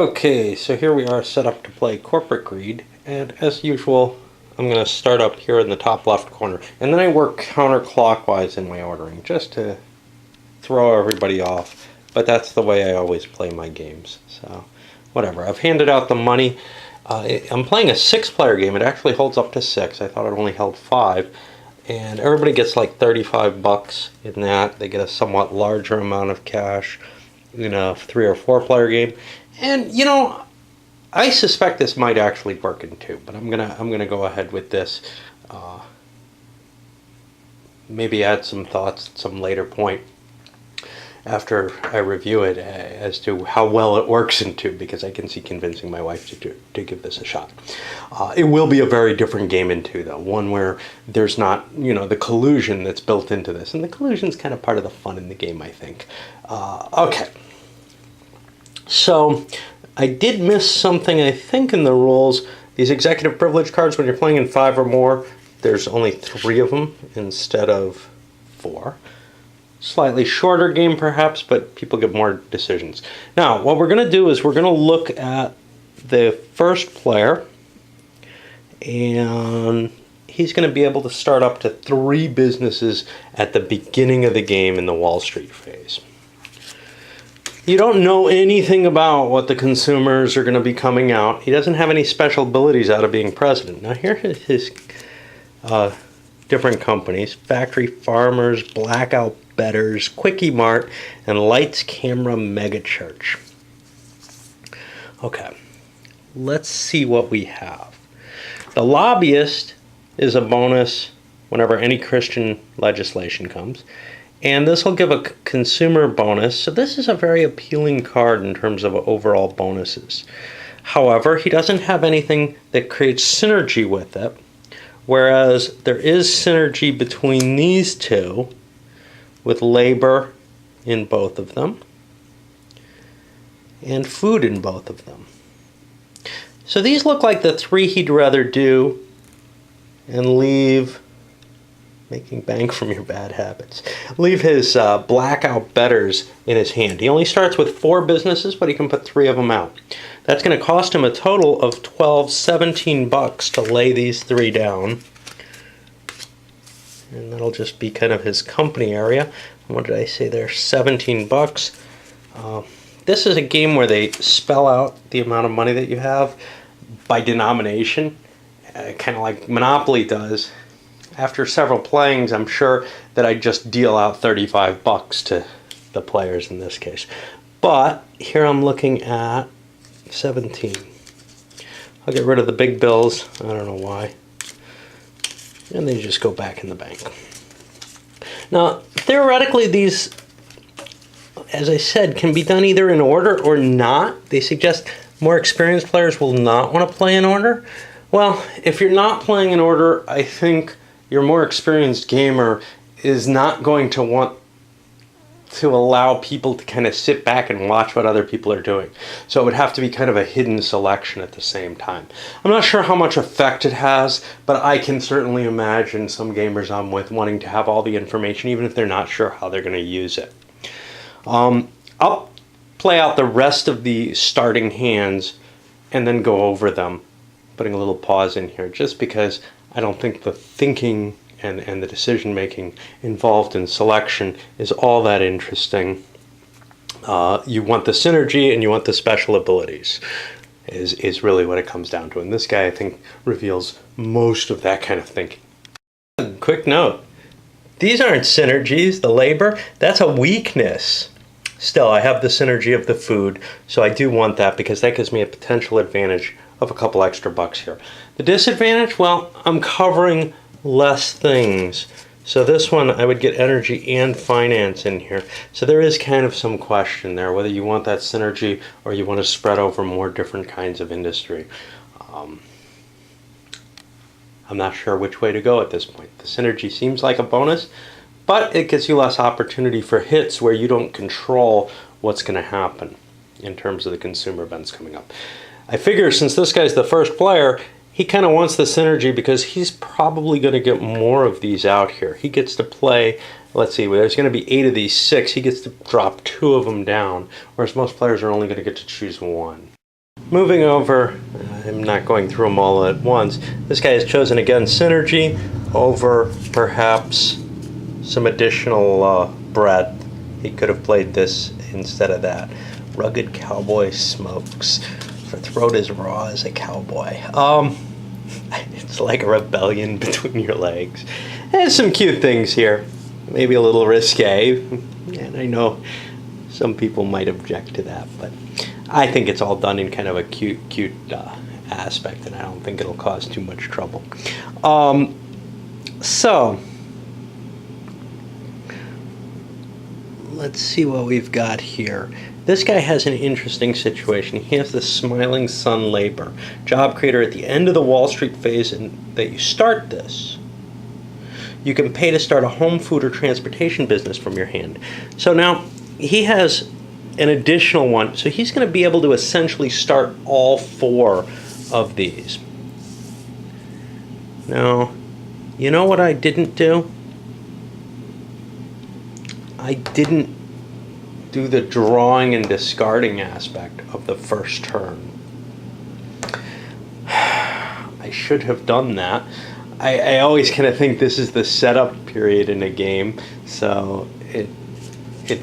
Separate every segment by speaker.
Speaker 1: Okay, so here we are set up to play Corporate Greed, and as usual, I'm going to start up here in the top left corner, and then I work counterclockwise in my ordering, just to throw everybody off, but that's the way I always play my games, so whatever. I've handed out the money. I'm playing a 6-player game. It actually holds up to 6. I thought it only held 5, and everybody gets like 35 bucks in that. They get a somewhat larger amount of cash in a 3 or 4-player game. And you know, I suspect this might actually work in 2, but I'm gonna go ahead with this. Maybe add some thoughts at some later point after I review it as to how well it works in 2, because I can see convincing my wife to give this a shot. It will be a very different game in 2, though, one where there's not, you know, the collusion that's built into this, and the collusion's kind of part of the fun in the game, I think. Okay. So, I did miss something, I think, in the rules. These executive privilege cards, when you're playing in 5 or more, there's only 3 of them instead of 4. Slightly shorter game, perhaps, but people get more decisions. Now, what we're going to do is we're going to look at the first player, and he's going to be able to start up to 3 businesses at the beginning of the game in the Wall Street phase. You don't know anything about what the consumers are going to be coming out. He doesn't have any special abilities out of being president. Now here are his different companies: Factory Farmers, Blackout Betters, Quickie Mart, and Lights Camera Megachurch. Okay, let's see what we have. The Lobbyist is a bonus whenever any Christian legislation comes. And this will give a consumer bonus, so this is a very appealing card in terms of overall bonuses. However, he doesn't have anything that creates synergy with it, whereas there is synergy between these two with labor in both of them and food in both of them. So these look like the 3 he'd rather do and leave. Making bank from your bad habits. Leave his Blackout Betters in his hand. He only starts with 4 businesses, but he can put 3 of them out. That's going to cost him a total of 17 bucks to lay these 3 down. And that'll just be kind of his company area. What did I say there? 17 bucks. This is a game where they spell out the amount of money that you have by denomination, kind of like Monopoly does. After several playings, I'm sure that I'd just deal out 35 bucks to the players in this case. But here I'm looking at 17. I'll get rid of the big bills. I don't know why. And they just go back in the bank. Now, theoretically, these, as I said, can be done either in order or not. They suggest more experienced players will not want to play in order. Well, if you're not playing in order, I think your more experienced gamer is not going to want to allow people to kind of sit back and watch what other people are doing. So it would have to be kind of a hidden selection at the same time. I'm not sure how much effect it has, but I can certainly imagine some gamers I'm with wanting to have all the information, even if they're not sure how they're going to use it. I'll play out the rest of the starting hands and then go over them, putting a little pause in here, just because I don't think the thinking and the decision making involved in selection is all that interesting. You want the synergy and you want the special abilities is really what it comes down to. And this guy, I think, reveals most of that kind of thinking. Quick note, these aren't synergies. The labor, that's a weakness. Still, I have the synergy of the food, so I do want that because that gives me a potential advantage of a couple extra bucks here. The disadvantage, well, I'm covering less things. So this one, I would get energy and finance in here. So there is kind of some question there, whether you want that synergy or you want to spread over more different kinds of industry. I'm not sure which way to go at this point. The synergy seems like a bonus, but it gives you less opportunity for hits where you don't control what's going to happen in terms of the consumer events coming up. I figure since this guy's the first player, he kind of wants the synergy because he's probably going to get more of these out here. He gets to play, let's see, there's going to be 8 of these 6. He gets to drop 2 of them down, whereas most players are only going to get to choose 1. moving over, I'm not going through them all at once. This guy has chosen again synergy over perhaps some additional breadth. He could have played this instead of that. Rugged Cowboy Smokes. For throat as raw as a cowboy. It's like a rebellion between your legs. There's some cute things here. Maybe a little risque. And I know some people might object to that, but I think it's all done in kind of a cute aspect, and I don't think it'll cause too much trouble. So, let's see what we've got here. This guy has an interesting situation. He has the Smiling Sun Labor, job creator at the end of the Wall Street phase, and that you start this. You can pay to start a home, food, or transportation business from your hand. So now he has an additional one. So he's going to be able to essentially start all 4 of these. Now, you know what I didn't do? I didn't do the drawing and discarding aspect of the first turn. I should have done that. I always kind of think this is the setup period in a game, so it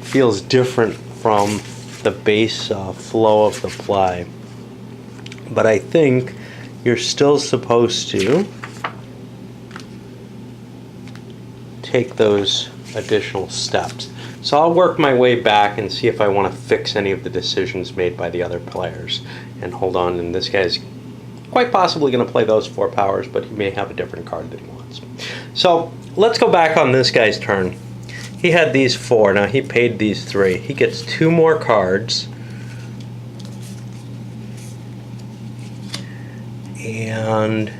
Speaker 1: feels different from the base flow of the play. But I think you're still supposed to take those additional steps. So I'll work my way back and see if I want to fix any of the decisions made by the other players. And hold on, and this guy's quite possibly going to play those 4 powers, but he may have a different card that he wants. So let's go back on this guy's turn. He had these 4. Now he paid these 3. He gets 2 more cards. And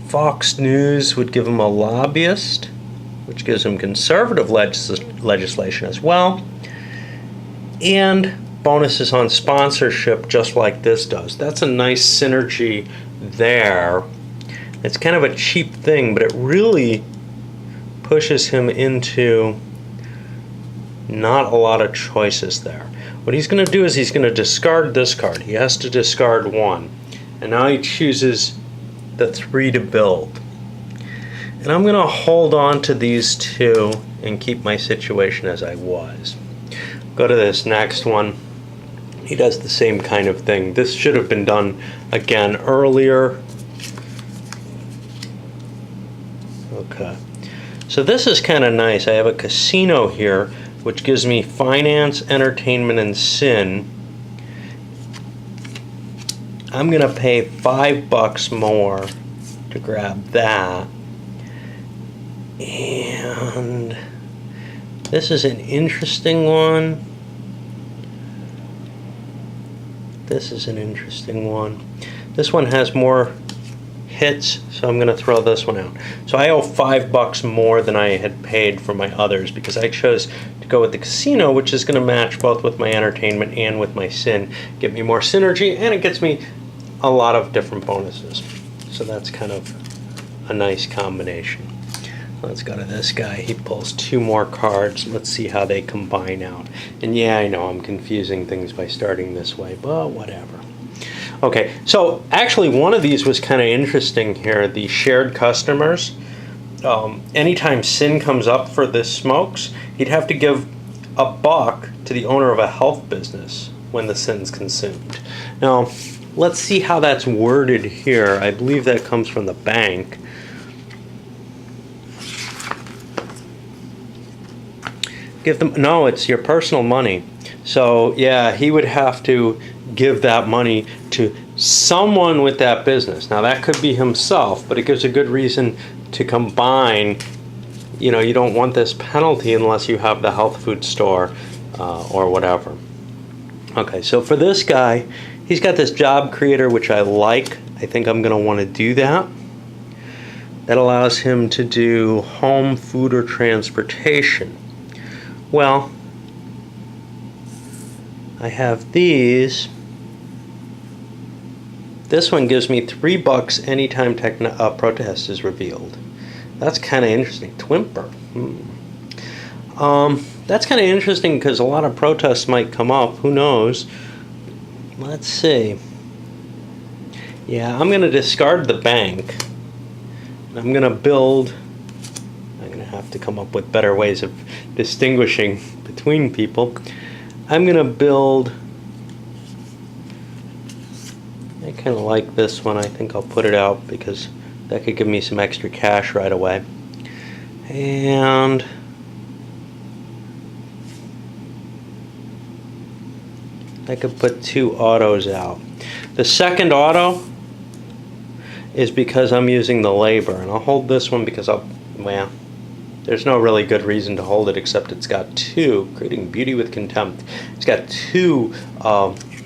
Speaker 1: Fox News would give him a lobbyist, which gives him conservative legislation as well, and bonuses on sponsorship, just like this does. That's a nice synergy there. It's kind of a cheap thing, but it really pushes him into not a lot of choices there. What he's going to do is he's going to discard this card. He has to discard 1. And now he chooses the 3 to build. And I'm going to hold on to these 2 and keep my situation as I was. Go to this next one. He does the same kind of thing. This should have been done again earlier. Okay. So this is kind of nice. I have a casino here, which gives me finance, entertainment, and sin. I'm going to pay $5 more to grab that. And this is an interesting one. This is an interesting one. This one has more hits, so I'm going to throw this one out. So I owe $5 more than I had paid for my others because I chose to go with the casino, which is going to match both with my entertainment and with my sin, get me more synergy, and it gets me a lot of different bonuses. So that's kind of a nice combination. Let's go to this guy. He pulls 2 more cards. Let's see how they combine out. And yeah, I know I'm confusing things by starting this way, but whatever. Okay, so actually one of these was kind of interesting here, the shared customers. Anytime sin comes up for this smokes, he'd have to give $1 to the owner of a health business when the sin's consumed. Now, let's see how that's worded here. I believe that comes from the bank. Give them, no, it's your personal money. So yeah, he would have to give that money to someone with that business. Now that could be himself, but it gives a good reason to combine. You know, you don't want this penalty unless you have the health food store or whatever. Okay, so for this guy, he's got this job creator, which I like. I think I'm going to want to do that. That allows him to do home, food, or transportation. Well, I have these. This one gives me $3 anytime protest is revealed. That's kind of interesting. Twimper. that's kind of interesting because a lot of protests might come up. Who knows? Let's see. Yeah, I'm going to discard the bank. I'm going to build... I'm going to have to come up with better ways of distinguishing between people. I'm going to build... I kind of like this one. I think I'll put it out because that could give me some extra cash right away. And... I could put 2 autos out. The second auto is because I'm using the labor, and I'll hold this one because well, there's no really good reason to hold it except it's got 2, creating beauty with contempt. It's got 2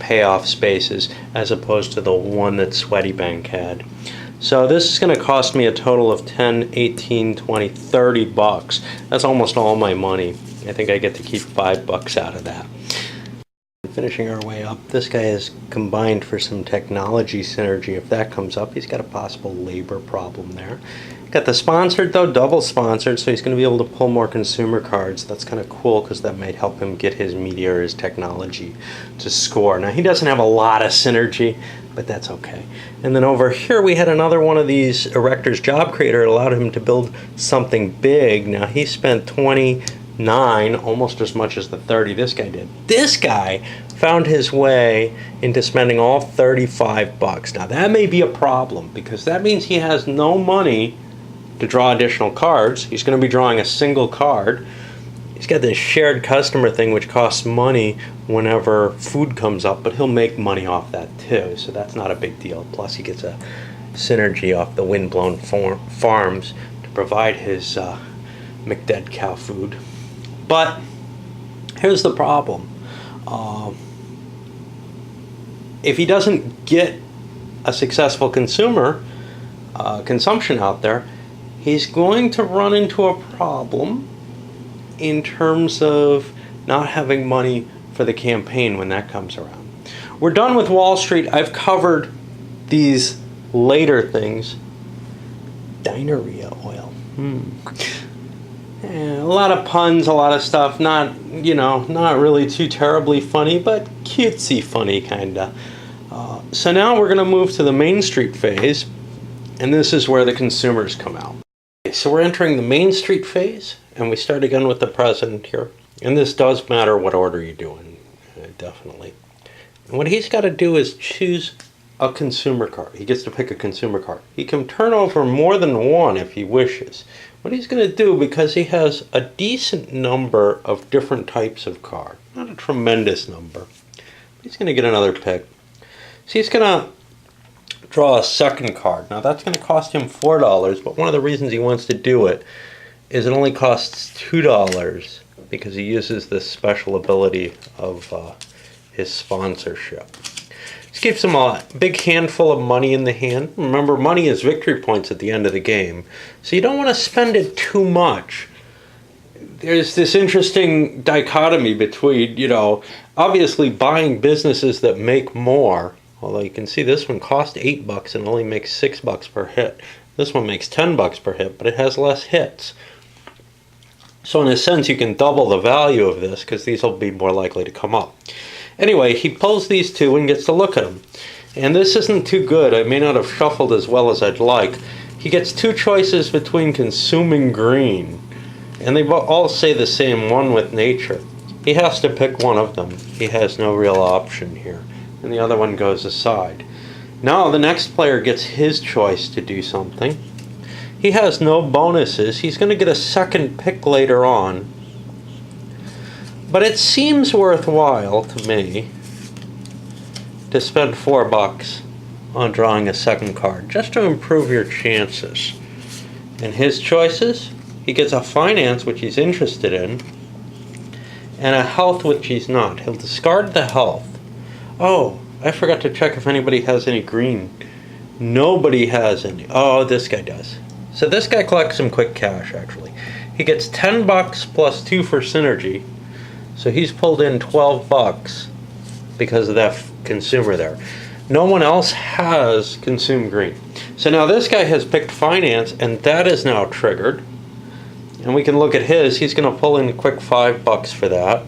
Speaker 1: payoff spaces as opposed to the one that Sweaty Bank had. So this is going to cost me a total of 10, 18, 20, 30 bucks. That's almost all my money. I think I get to keep 5 bucks out of that. Finishing our way up, this guy is combined for some technology synergy. If that comes up, he's got a possible labor problem there. Got the sponsored though, double sponsored, so he's going to be able to pull more consumer cards. That's kind of cool because that might help him get his media or his technology to score. Now he doesn't have a lot of synergy, but that's okay. And then over here we had another one of these Erector's Job Creator. It allowed him to build something big. Now he spent 29, almost as much as the 30 this guy did. This guy found his way into spending all 35 bucks. Now that may be a problem because that means he has no money to draw additional cards. He's going to be drawing a single card. He's got this shared customer thing which costs money whenever food comes up, but he'll make money off that too, so that's not a big deal. Plus he gets a synergy off the Windblown Farms to provide his McDead cow food. But here's the problem. If he doesn't get a successful consumer consumption out there, he's going to run into a problem in terms of not having money for the campaign when that comes around. We're done with Wall Street. I've covered these later things. Diarrhea oil. A lot of puns, a lot of stuff. Not really too terribly funny, but cutesy funny, kinda. So now we're going to move to the Main Street phase, and this is where the consumers come out. Okay, so we're entering the Main Street phase, and we start again with the president here. And this does matter what order you do in, definitely. And what he's got to do is choose a consumer card. He gets to pick a consumer card. He can turn over more than one if he wishes. What he's going to do, because he has a decent number of different types of card, not a tremendous number, he's going to get another pick. So he's going to draw a second card. Now that's going to cost him $4, but one of the reasons he wants to do it is it only costs $2 because he uses this special ability of his sponsorship. This gives him a big handful of money in the hand. Remember, money is victory points at the end of the game, so you don't want to spend it too much. There's this interesting dichotomy between, obviously buying businesses that make more. Although you can see this one cost $8 and only makes $6 per hit. This one makes $10 per hit, but it has less hits. So in a sense, you can double the value of this because these will be more likely to come up. Anyway, he pulls these 2 and gets to look at them. And this isn't too good. I may not have shuffled as well as I'd like. He gets 2 choices between consuming green. And they all say the same, one with nature. He has to pick one of them. He has no real option here. And the other one goes aside. Now the next player gets his choice to do something. He has no bonuses. He's going to get a second pick later on. But it seems worthwhile to me to spend $4 on drawing a second card, just to improve your chances. And his choices, he gets a finance, which he's interested in, and a health, which he's not. He'll discard the health. Oh, I forgot to check if anybody has any green. Nobody has any. Oh, this guy does. So this guy collects some quick cash, actually. He gets $10 plus 2 for synergy. So he's pulled in $12 because of that consumer there. No one else has consumed green. So now this guy has picked finance, and that is now triggered. And we can look at his. He's going to pull in a quick $5 for that.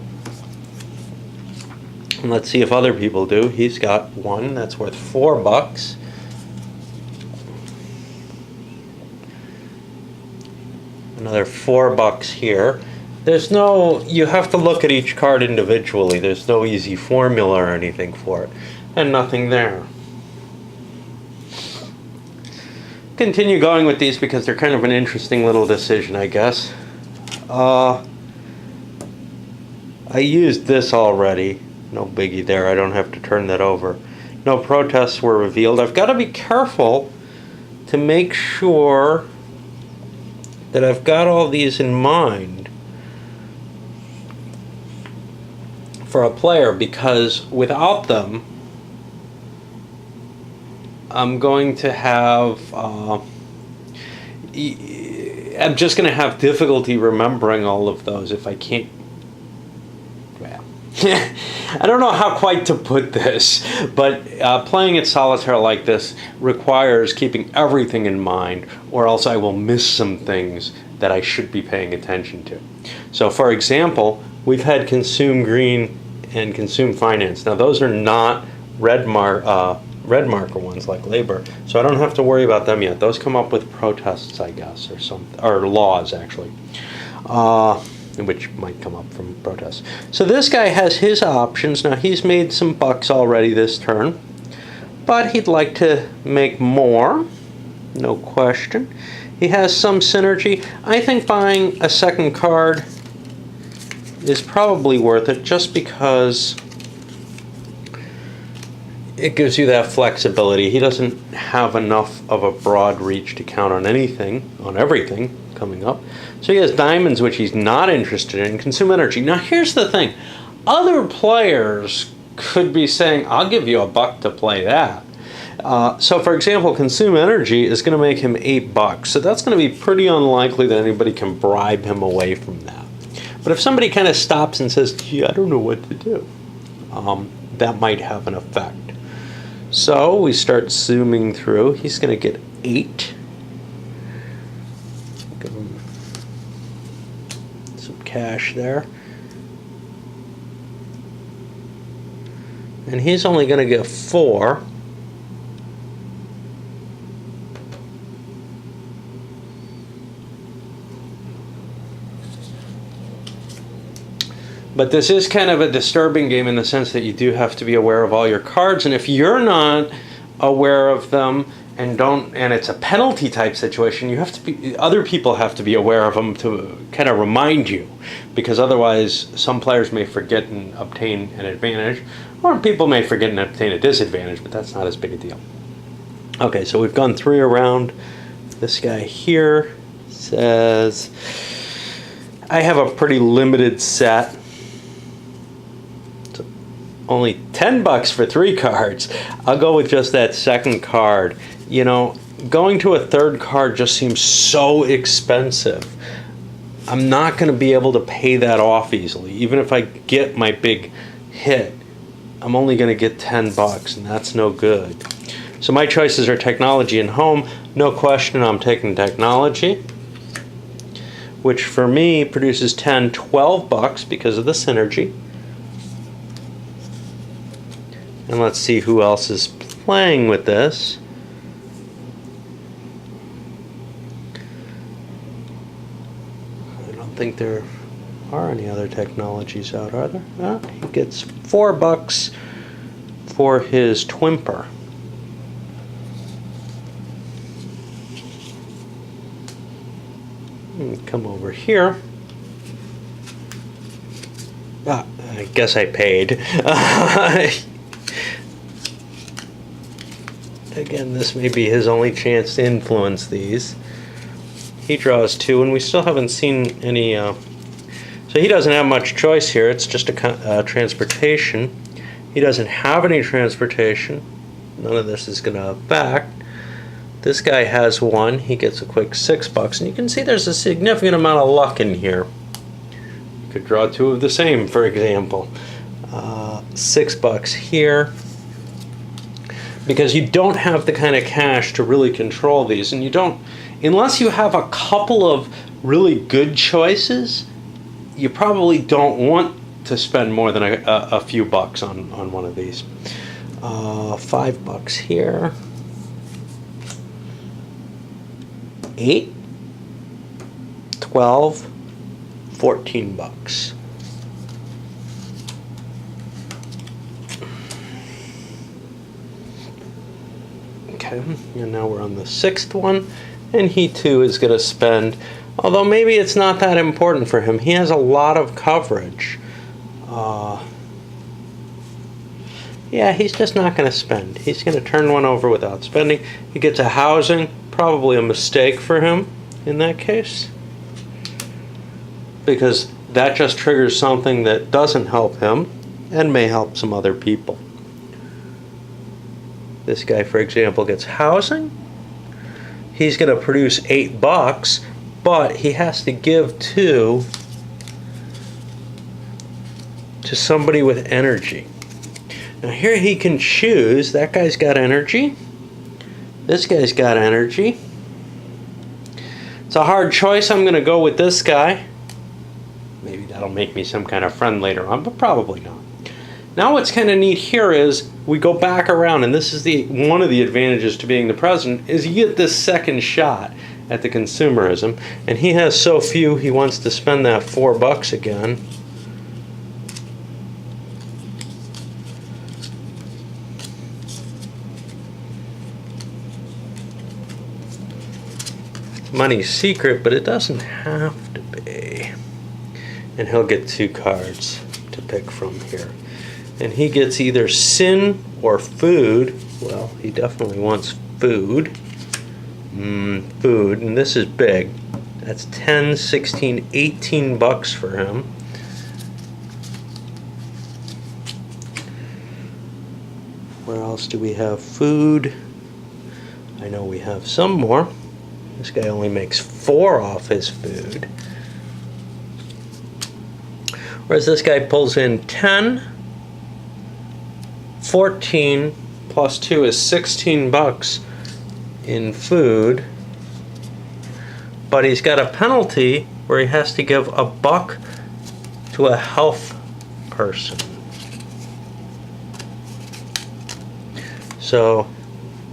Speaker 1: And let's see if other people do. He's got one that's worth $4. Another $4 here. There's no, you have to look at each card individually. There's no easy formula or anything for it. And nothing there. Continue going with these because they're kind of an interesting little decision, I guess. I used this already. No biggie there. I don't have to turn that over. No protests were revealed. I've got to be careful to make sure that I've got all these in mind for a player, because without them I'm going to have I'm just going to have difficulty remembering all of those if I can't. Well, I don't know how quite to put this, but playing at solitaire like this requires keeping everything in mind, or else I will miss some things that I should be paying attention to. So for example, we've had Consume Green and Consume Finance. Now those are not red marker ones like labor, so I don't have to worry about them yet. Those come up with protests, I guess, or laws actually, which might come up from protests. So this guy has his options. Now he's made some bucks already this turn, but he'd like to make more, no question. He has some synergy. I think buying a second card is probably worth it, just because it gives you that flexibility. He doesn't have enough of a broad reach to count on anything, on everything coming up. So he has diamonds, which he's not interested in. Consume energy. Now here's the thing. Other players could be saying, I'll give you $1 to play that. So for example, Consume energy is going to make him $8. So that's going to be pretty unlikely that anybody can bribe him away from that. But if somebody kind of stops and says, gee, I don't know what to do, that might have an effect. So we start zooming through. He's going to get 8. Give him some cash there. And he's only going to get 4. But this is kind of a disturbing game in the sense that you do have to be aware of all your cards, and if you're not aware of them and it's a penalty type situation, you have to be, other people have to be aware of them to kind of remind you, because otherwise some players may forget and obtain an advantage, or people may forget and obtain a disadvantage, but that's not as big a deal. Okay, so we've gone 3 around. This guy here says, I have a pretty limited set. Only $10 for 3 cards. I'll go with just that second card. You know, going to a third card just seems so expensive. I'm not going to be able to pay that off easily. Even if I get my big hit, I'm only going to get $10, and that's no good. So my choices are technology and home. No question, I'm taking technology, which for me produces $10, $12 because of the synergy. And let's see who else is playing with this. I don't think there are any other technologies out, are there? He gets $4 for his Twimper. Come over here. I guess I paid. Again, this may be his only chance to influence these. He draws 2, and we still haven't seen any... so he doesn't have much choice here. It's just a transportation. He doesn't have any transportation. None of this is going to affect. This guy has 1. He gets a quick $6, and you can see there's a significant amount of luck in here. You could draw 2 of the same, for example. $6 here. Because you don't have the kind of cash to really control these, and you don't, unless you have a couple of really good choices, you probably don't want to spend more than a few bucks on one of these. $5 here. 8, 12, $14. Okay, and now we're on the 6th one, and he too is going to spend, although maybe it's not that important for him. He has a lot of coverage. Yeah, he's just not going to spend. He's going to turn one over without spending. He gets a housing, probably a mistake for him in that case, because that just triggers something that doesn't help him and may help some other people. This guy, for example, gets housing. He's going to produce $8, but he has to give to somebody with energy. Now here he can choose. That guy's got energy. This guy's got energy. It's a hard choice. I'm going to go with this guy. Maybe that'll make me some kind of friend later on, but probably not. Now what's kind of neat here is we go back around, and this is one of the advantages to being the president, is you get this second shot at the consumerism, and he has so few he wants to spend that $4 again. Money's secret, but it doesn't have to be. And he'll get 2 cards to pick from here. And he gets either sin or food. Well, he definitely wants food. Food, and this is big. That's 10, 16, $18 for him. Where else do we have food? I know we have some more. This guy only makes 4 off his food. Whereas this guy pulls in 10, 14 plus 2 is $16 in food. But he's got a penalty where he has to give $1 to a health person. So,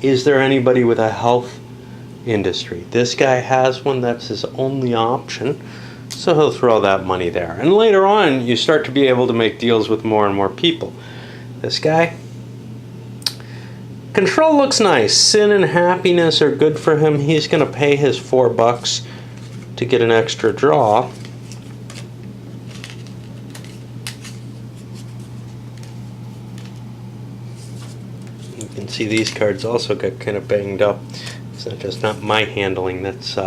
Speaker 1: is there anybody with a health industry? This guy has one. That's his only option, so he'll throw that money there. And later on you start to be able to make deals with more and more people. This guy, control looks nice. Sin and happiness are good for him. He's going to pay his $4 to get an extra draw. You can see these cards also got kind of banged up. It's not my handling, that's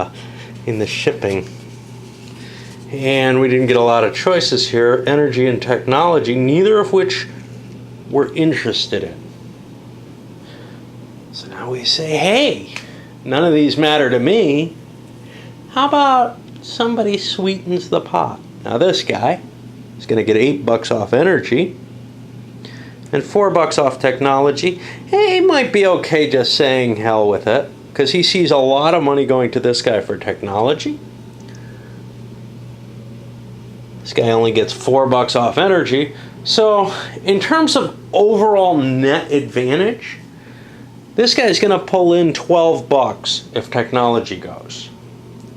Speaker 1: in the shipping. And we didn't get a lot of choices here. Energy and technology, neither of which we're interested in. So now we say, hey, none of these matter to me. How about somebody sweetens the pot? Now this guy is going to get $8 off energy and $4 off technology. Hey, he might be okay just saying hell with it, because he sees a lot of money going to this guy for technology. This guy only gets $4 off energy. So in terms of overall net advantage, this guy's going to pull in $12 if technology goes.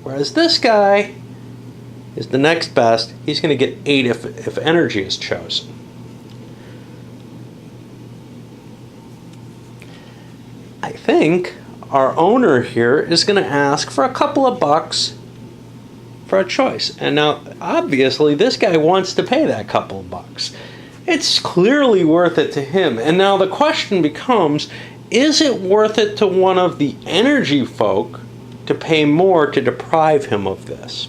Speaker 1: Whereas this guy is the next best. He's going to get 8 if energy is chosen. I think our owner here is going to ask for a couple of bucks for a choice. And now, obviously, this guy wants to pay that couple of bucks. It's clearly worth it to him. And now the question becomes, is it worth it to one of the energy folk to pay more to deprive him of this?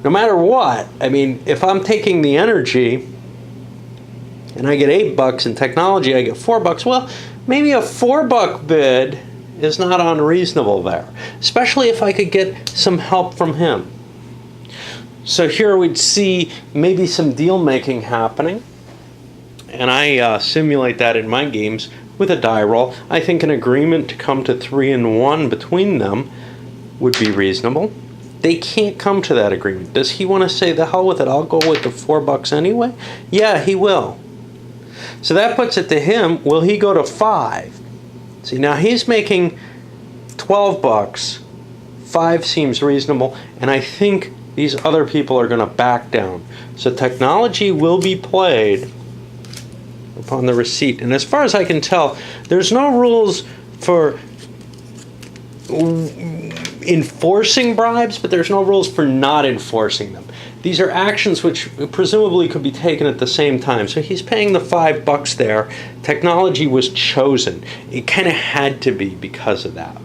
Speaker 1: No matter what, I mean, if I'm taking the energy and I get $8 in technology, I get $4, well, maybe a $4 bid is not unreasonable there, especially if I could get some help from him. So here we'd see maybe some deal making happening, and I simulate that in my games with a die roll. I think an agreement to come to 3 and 1 between them would be reasonable. they can't come to that agreement. Does he want to say, the hell with it, I'll go with the $4 anyway? Yeah, he will. So that puts it to him, will he go to 5? See, now he's making $12. 5 seems reasonable, and I think these other people are going to back down. So technology will be played upon the receipt. And as far as I can tell, there's no rules for enforcing bribes, but there's no rules for not enforcing them. These are actions which presumably could be taken at the same time. So he's paying the $5 there. Technology was chosen. It kind of had to be because of that.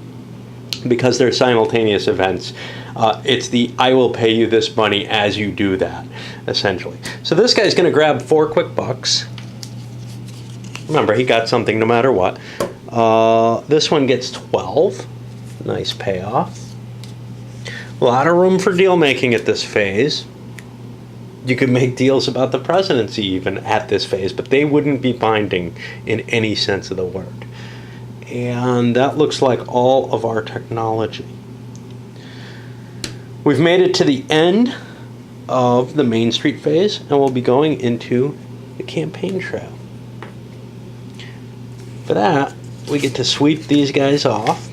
Speaker 1: Because they're simultaneous events. It's the I will pay you this money as you do that, essentially. So this guy's going to grab 4 quick bucks. Remember, he got something no matter what. This one gets 12. Nice payoff. A lot of room for deal making at this phase. You could make deals about the presidency even at this phase, but they wouldn't be binding in any sense of the word. And that looks like all of our technology. We've made it to the end of the Main Street phase, and we'll be going into the campaign trail. For that, we get to sweep these guys off.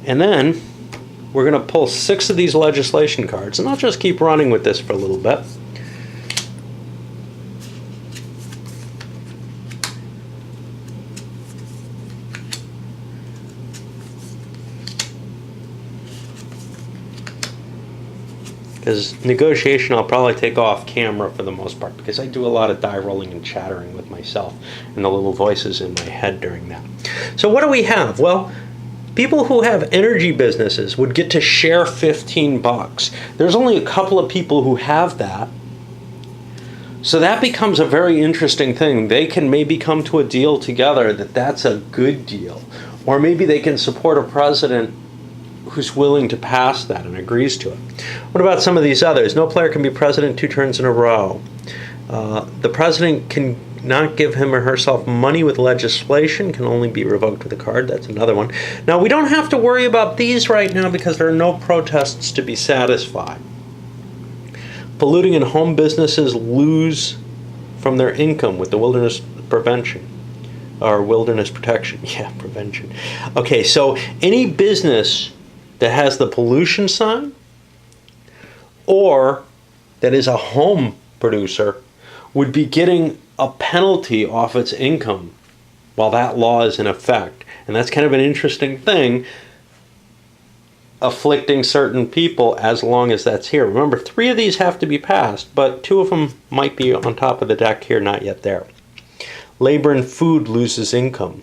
Speaker 1: And then we're going to pull 6 of these legislation cards, and I'll just keep running with this for a little bit. Because negotiation I'll probably take off camera for the most part, because I do a lot of die rolling and chattering with myself and the little voices in my head during that. So what do we have? Well, people who have energy businesses would get to share $15. There's only a couple of people who have that. So that becomes a very interesting thing. They can maybe come to a deal together that's a good deal. Or maybe they can support a president who's willing to pass that and agrees to it. What about some of these others? No player can be president 2 turns in a row. The president can not give him or herself money with legislation, can only be revoked with a card. That's another one. Now, we don't have to worry about these right now because there are no protests to be satisfied. Polluting and home businesses lose from their income with the wilderness prevention. Or wilderness protection. Yeah, prevention. Okay, so any business that has the pollution sign or that is a home producer would be getting a penalty off its income while that law is in effect. And that's kind of an interesting thing, afflicting certain people as long as that's here. Remember, 3 of these have to be passed, but 2 of them might be on top of the deck here, not yet there. Labor and food loses income.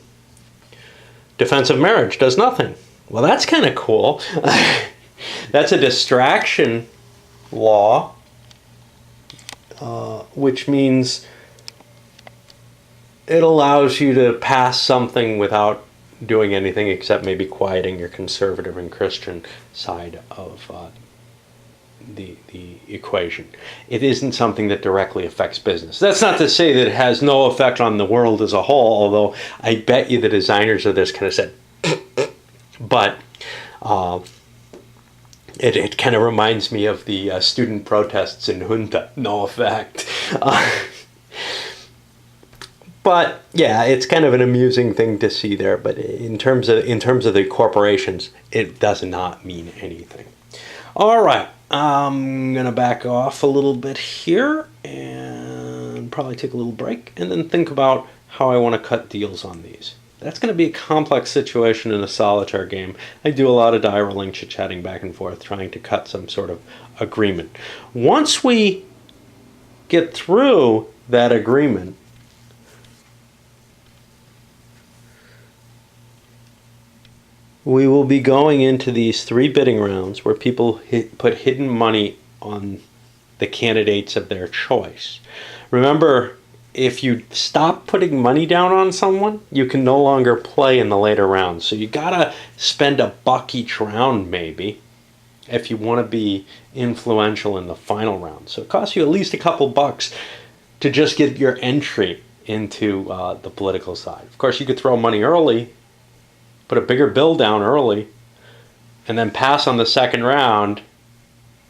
Speaker 1: Defense of marriage does nothing. Well, that's kind of cool. That's a distraction law, which means it allows you to pass something without doing anything except maybe quieting your conservative and Christian side of the equation. It isn't something that directly affects business. That's not to say that it has no effect on the world as a whole, although I bet you the designers of this kind of said, but it kind of reminds me of the student protests in Junta. No effect. But yeah, it's kind of an amusing thing to see there. But in terms of the corporations, it does not mean anything. All right, I'm gonna back off a little bit here and probably take a little break, and then think about how I want to cut deals on these. That's going to be a complex situation in a solitaire game. I do a lot of die rolling, chit-chatting back and forth, trying to cut some sort of agreement. Once we get through that agreement, we will be going into these 3 bidding rounds where people put hidden money on the candidates of their choice. Remember, if you stop putting money down on someone, you can no longer play in the later rounds. So you gotta spend $1 each round maybe if you want to be influential in the final round. So it costs you at least a couple bucks to just get your entry into the political side. Of course, you could throw money early, put a bigger bill down early, and then pass on the second round,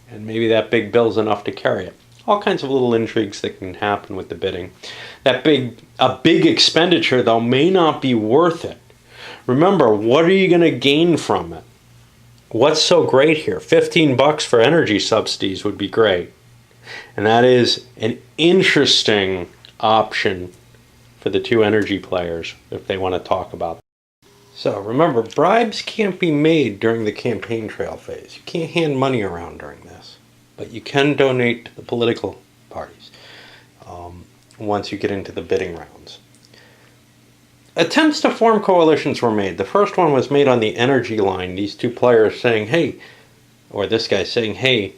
Speaker 1: and maybe that big bill's enough to carry it. All kinds of little intrigues that can happen with the bidding. A big expenditure, though, may not be worth it. Remember, what are you going to gain from it? What's so great here? $15 for energy subsidies would be great. And that is an interesting option for the two energy players if they want to talk about it. So remember, bribes can't be made during the campaign trail phase. You can't hand money around during this. But you can donate to the political parties once you get into the bidding rounds. Attempts to form coalitions were made. The first one was made on the energy line. These two players saying, hey, or this guy saying, hey,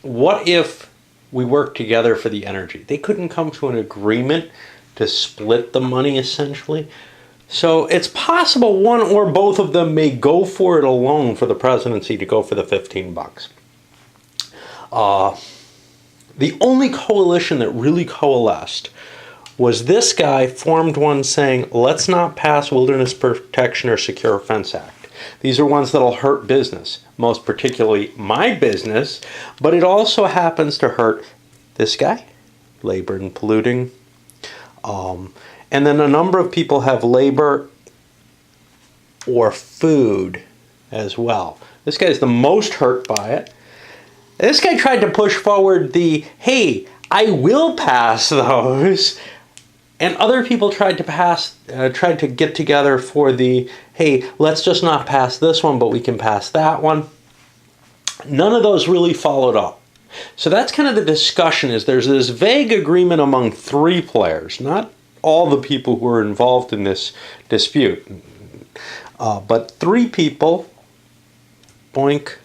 Speaker 1: what if we work together for the energy? They couldn't come to an agreement to split the money, essentially. So it's possible one or both of them may go for it alone for the presidency to go for the $15. The only coalition that really coalesced was this guy formed one saying, let's not pass Wilderness Protection or Secure Fence Act. These are ones that'll hurt business, most particularly my business, but it also happens to hurt this guy, labor and polluting. And then a number of people have labor or food as well. This guy's the most hurt by it. This guy tried to push forward the, hey, I will pass those. And other people tried to get together for the, hey, let's just not pass this one, but we can pass that one. None of those really followed up. So that's kind of the discussion, is there's this vague agreement among three players, not all the people who were involved in this dispute, but three people, boink,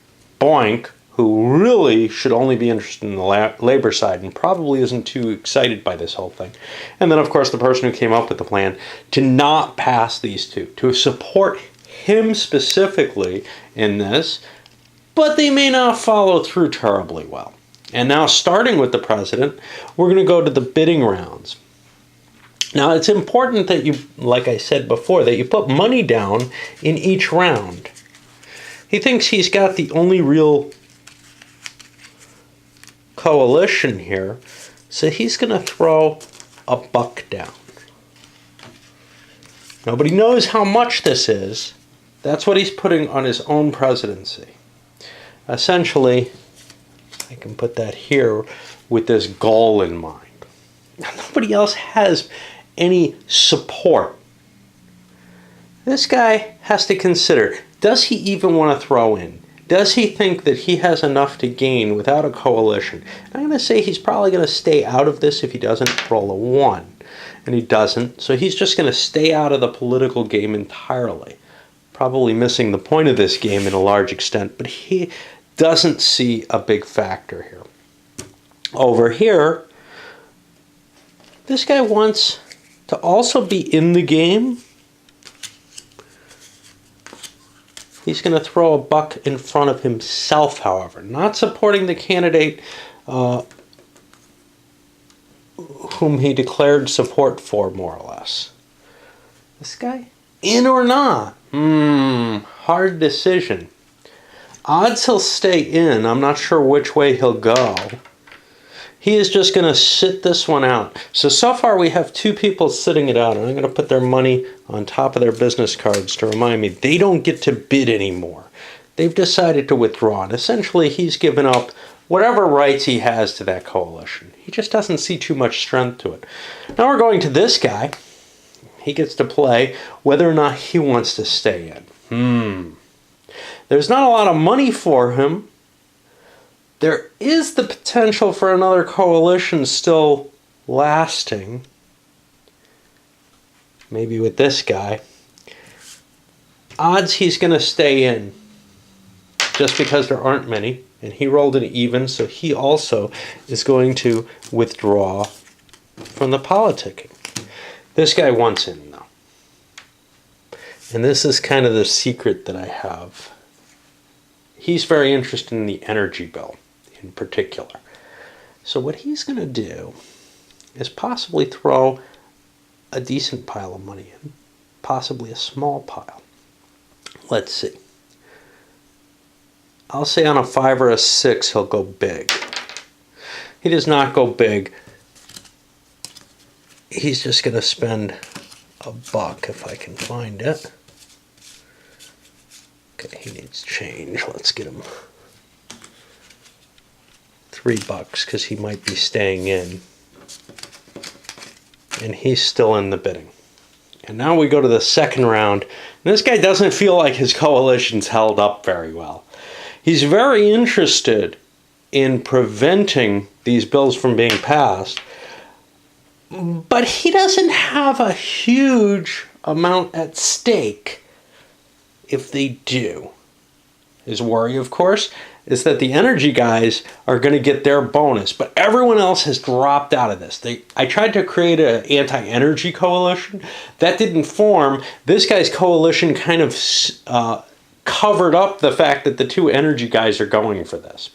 Speaker 1: boink, who really should only be interested in the labor side and probably isn't too excited by this whole thing. And then, of course, the person who came up with the plan to not pass these two, to support him specifically in this, but they may not follow through terribly well. And now, starting with the president, we're going to go to the bidding rounds. Now, it's important that you, like I said before, that you put money down in each round. He thinks he's got the only real coalition here, so he's going to throw $1 down. Nobody knows how much this is. That's what he's putting on his own presidency. Essentially, I can put that here with this goal in mind. Now, nobody else has any support. This guy has to consider, does he even want to throw in? Does he think that he has enough to gain without a coalition? I'm going to say he's probably going to stay out of this if he doesn't roll a 1. And he doesn't, so he's just going to stay out of the political game entirely. Probably missing the point of this game in a large extent, but he doesn't see a big factor here. Over here, this guy wants to also be in the game. He's going to throw $1 in front of himself, however, not supporting the candidate whom he declared support for, more or less. This guy, in or not? Hard decision. Odds he'll stay in. I'm not sure which way he'll go. He is just going to sit this one out. So far we have two people sitting it out, and I'm going to put their money on top of their business cards to remind me they don't get to bid anymore. They've decided to withdraw, and essentially he's given up whatever rights he has to that coalition. He just doesn't see too much strength to it. Now we're going to this guy. He gets to play whether or not he wants to stay in. There's not a lot of money for him. There is the potential for another coalition still lasting. Maybe with this guy. Odds he's going to stay in. Just because there aren't many. And he rolled an even, so he also is going to withdraw from the politicking. This guy wants in, though. And this is kind of the secret that I have. He's very interested in the energy bill in particular. So what he's going to do is possibly throw a decent pile of money in, possibly a small pile. Let's see. I'll say on a 5 or a 6 he'll go big. He does not go big. He's just going to spend $1 if I can find it. Okay, he needs change. Let's get him $3 because he might be staying in. And he's still in the bidding. And now we go to the second round. And this guy doesn't feel like his coalition's held up very well. He's very interested in preventing these bills from being passed, but he doesn't have a huge amount at stake if they do. His worry, of course, is that the energy guys are going to get their bonus, but everyone else has dropped out of this. I tried to create an anti-energy coalition. That didn't form. This guy's coalition kind of covered up the fact that the two energy guys are going for this.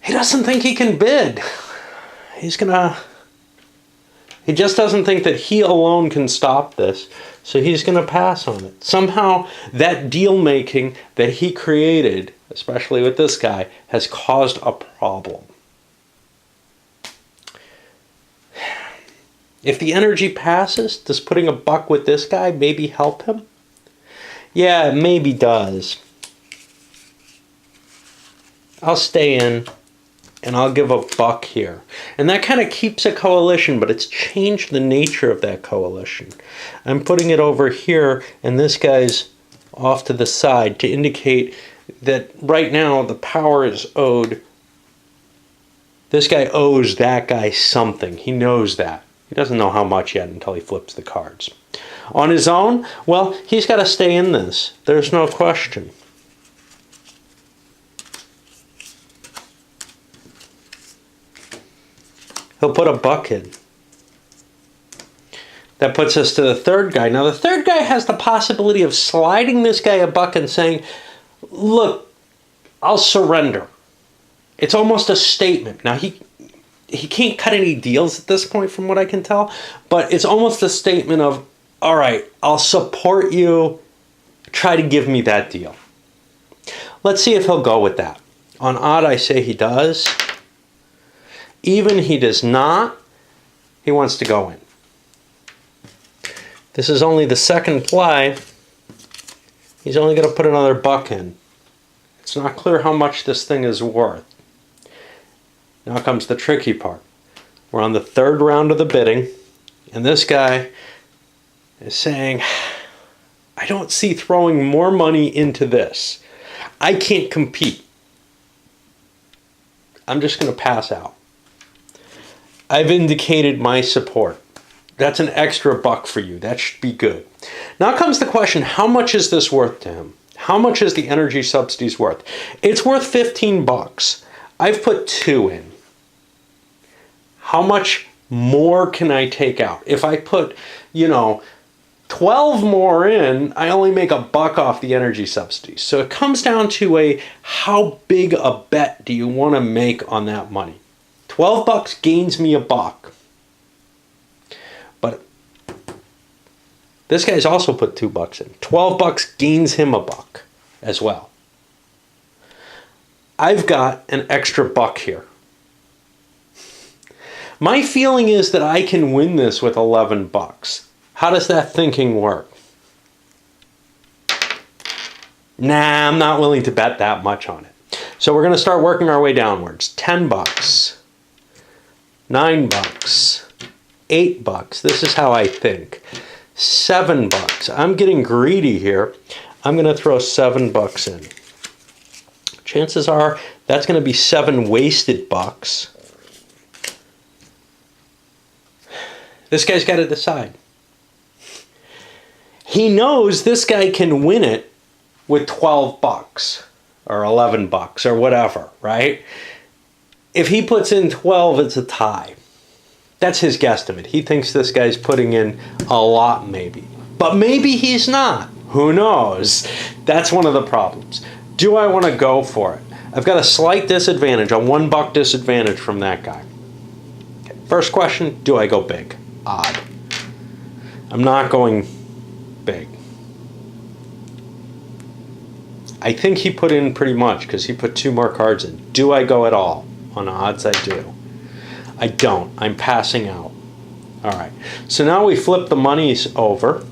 Speaker 1: He doesn't think he can bid. He just doesn't think that he alone can stop this, so he's going to pass on it. Somehow, that deal making that he created, especially with this guy, has caused a problem. If the energy passes, does putting $1 with this guy maybe help him? Yeah, it maybe does. I'll stay in. And I'll give $1 here. And that kind of keeps a coalition, but it's changed the nature of that coalition. I'm putting it over here, and this guy's off to the side to indicate that right now the power is owed. This guy owes that guy something. He knows that. He doesn't know how much yet until he flips the cards. On his own, well, he's got to stay in this. There's no question. He'll put $1 in. That puts us to the third guy. Now, the third guy has the possibility of sliding this guy $1 and saying, look, I'll surrender. It's almost a statement. Now, he can't cut any deals at this point from what I can tell, but it's almost a statement of, all right, I'll support you. Try to give me that deal. Let's see if he'll go with that. On odd, I say he does. Even he does not. He wants to go in. This is only the second play. He's only going to put another $1 in. It's not clear how much this thing is worth. Now comes the tricky part. We're on the third round of the bidding, and this guy is saying, I don't see throwing more money into this. I can't compete. I'm just going to pass out. I've indicated my support. That's an extra $1 for you. That should be good. Now comes the question, how much is this worth to him? How much is the energy subsidies worth? It's worth $15. I've put 2 in. How much more can I take out? If I put, 12 more in, I only make $1 off the energy subsidies. So it comes down to how big a bet do you want to make on that money? $12 gains me $1. But this guy's also put $2 in. $12 gains him $1 as well. I've got an extra $1 here. My feeling is that I can win this with $11. How does that thinking work? Nah, I'm not willing to bet that much on it. So we're going to start working our way downwards. $10, $9, $8. This is how I think. $7. I'm getting greedy here. I'm going to throw $7 in. Chances are that's going to be 7 wasted bucks. This guy's got to decide. He knows this guy can win it with $12 or $11 or whatever, right? If he puts in 12, it's a tie. That's his guesstimate. He thinks this guy's putting in a lot maybe. But maybe he's not. Who knows? That's one of the problems. Do I want to go for it? I've got a slight disadvantage, a $1 disadvantage from that guy. Okay. First question, do I go big? odd. I'm not going big. I think he put in pretty much because he put 2 more cards in. Do I go at all? On odds, I do. I don't. I'm passing out. All right. So now we flip the monies over.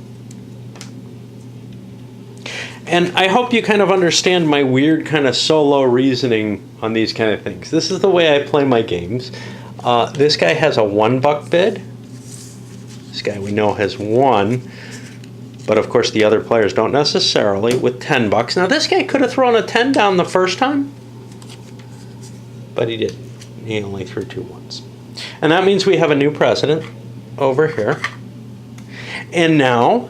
Speaker 1: And I hope you kind of understand my weird kind of solo reasoning on these kind of things. This is the way I play my games. This guy has a $1 bid. This guy we know has 1. But of course the other players don't necessarily with $10. Now this guy could have thrown a 10 down the first time. But he didn't. He only threw 2 ones. And that means we have a new president over here. And now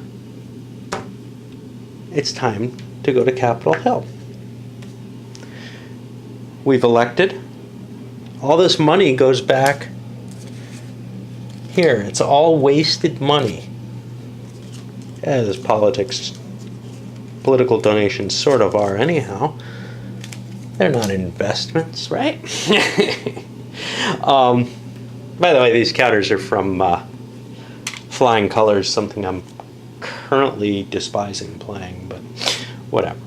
Speaker 1: it's time to go to Capitol Hill. We've elected. All this money goes back here. It's all wasted money. As politics, political donations sort of are anyhow. They're not investments, right? By the way, these counters are from Flying Colors, something I'm currently despising playing, but whatever.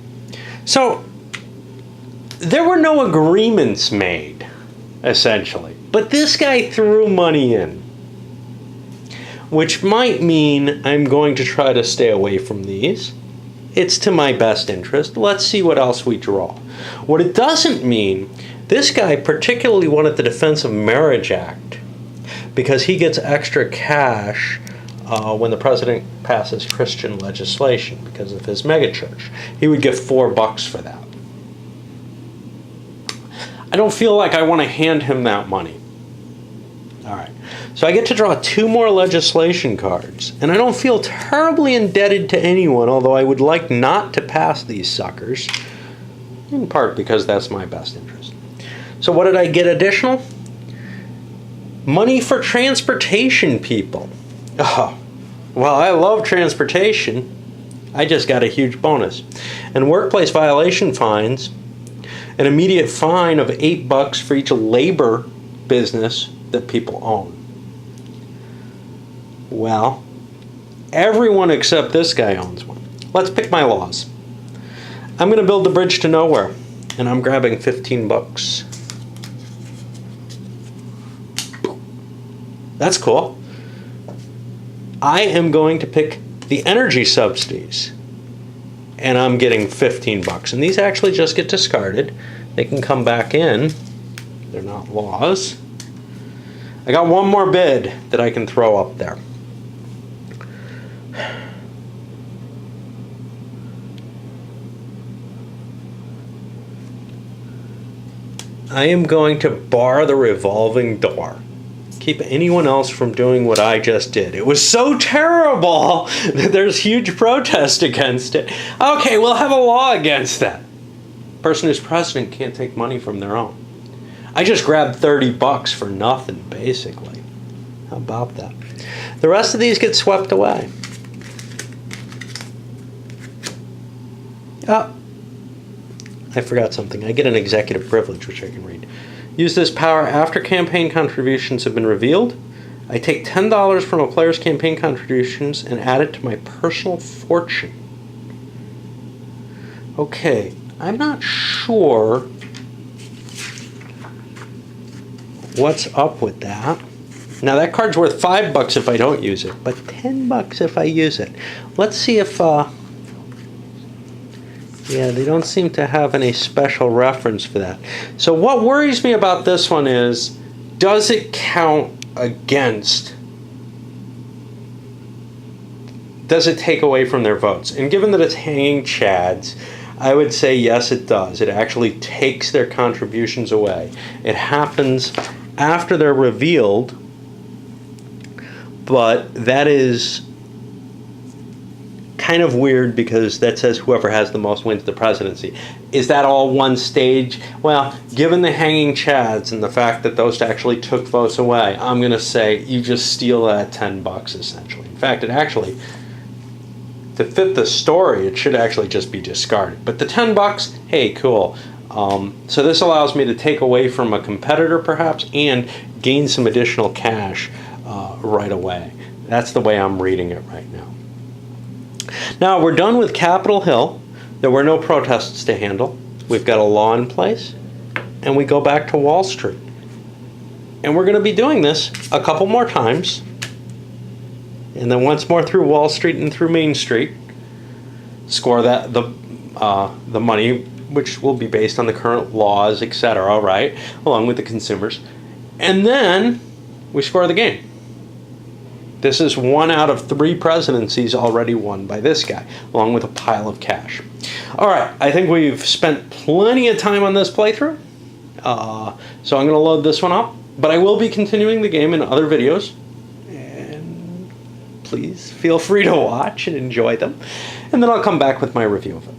Speaker 1: So, there were no agreements made, essentially. But this guy threw money in, which might mean I'm going to try to stay away from these. It's to my best interest. Let's see what else we draw. What it doesn't mean, this guy particularly wanted the Defense of Marriage Act because he gets extra cash when the president passes Christian legislation because of his megachurch. He would get $4 for that. I don't feel like I want to hand him that money. All right. So I get to draw 2 more legislation cards, and I don't feel terribly indebted to anyone, although I would like not to pass these suckers, in part because that's my best interest. So what did I get additional? Money for transportation people. Oh, well, I love transportation. I just got a huge bonus. And workplace violation fines, an immediate fine of $8 for each labor business that people own. Well, everyone except this guy owns one. Let's pick my laws. I'm going to build the bridge to nowhere, and I'm grabbing $15. That's cool. I am going to pick the energy subsidies, and I'm getting $15. And these actually just get discarded. They can come back in. They're not laws. I got one more bid that I can throw up there. I am going to bar the revolving door. Keep anyone else from doing what I just did. It was so terrible that there's huge protest against it. Okay, we'll have a law against that. Person who's president can't take money from their own. I just grabbed $30 for nothing, basically. How about that? The rest of these get swept away. Oh, I forgot something. I get an executive privilege, which I can read. Use this power after campaign contributions have been revealed. I take $10 from a player's campaign contributions and add it to my personal fortune. Okay, I'm not sure what's up with that. Now that card's worth $5 if I don't use it, but $10 if I use it. Let's see if, yeah, they don't seem to have any special reference for that. So what worries me about this one is, does it count against, does it take away from their votes? And given that it's hanging chads, I would say yes, it does. It actually takes their contributions away. It happens after they're revealed, but that is kind of weird because that says whoever has the most wins the presidency. Is that all one stage? Well, given the hanging chads and the fact that those actually took votes away, I'm going to say you just steal that $10 essentially. In fact, it actually, to fit the story, it should actually just be discarded. But the $10, hey, cool. So this allows me to take away from a competitor perhaps and gain some additional cash right away. That's the way I'm reading it right now. Now, we're done with Capitol Hill. There were no protests to handle. We've got a law in place. And we go back to Wall Street. And we're going to be doing this a couple more times. And then once more through Wall Street and through Main Street. Score that the money, which will be based on the current laws, etc., right? Along with the consumers. And then we score the game. This is 1 out of 3 presidencies already won by this guy, along with a pile of cash. All right, I think we've spent plenty of time on this playthrough. So I'm going to load this one up. But I will be continuing the game in other videos. And please feel free to watch and enjoy them. And then I'll come back with my review of it.